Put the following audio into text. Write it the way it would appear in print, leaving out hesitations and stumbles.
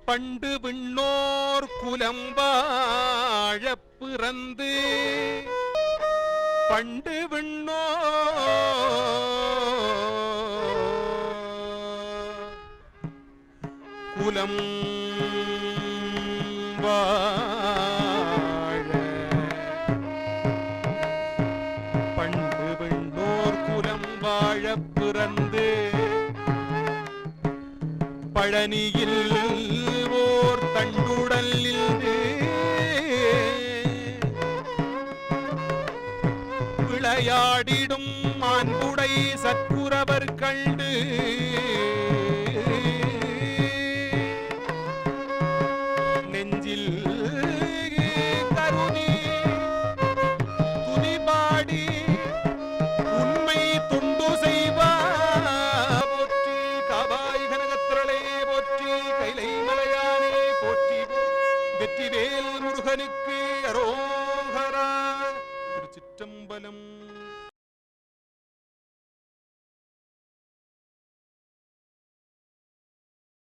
பண்டு விண்ணோர் குலம் வாழப் பிறந்து பண்டு விண்ணோர் குலம் வாழ பண்டு விண்ணோர் குலம் வாழப் பிறந்து பழனியில் ஓர் தண்டுடலில் விளையாடிடும் மாண்புடை சற்குரவர் கண்டு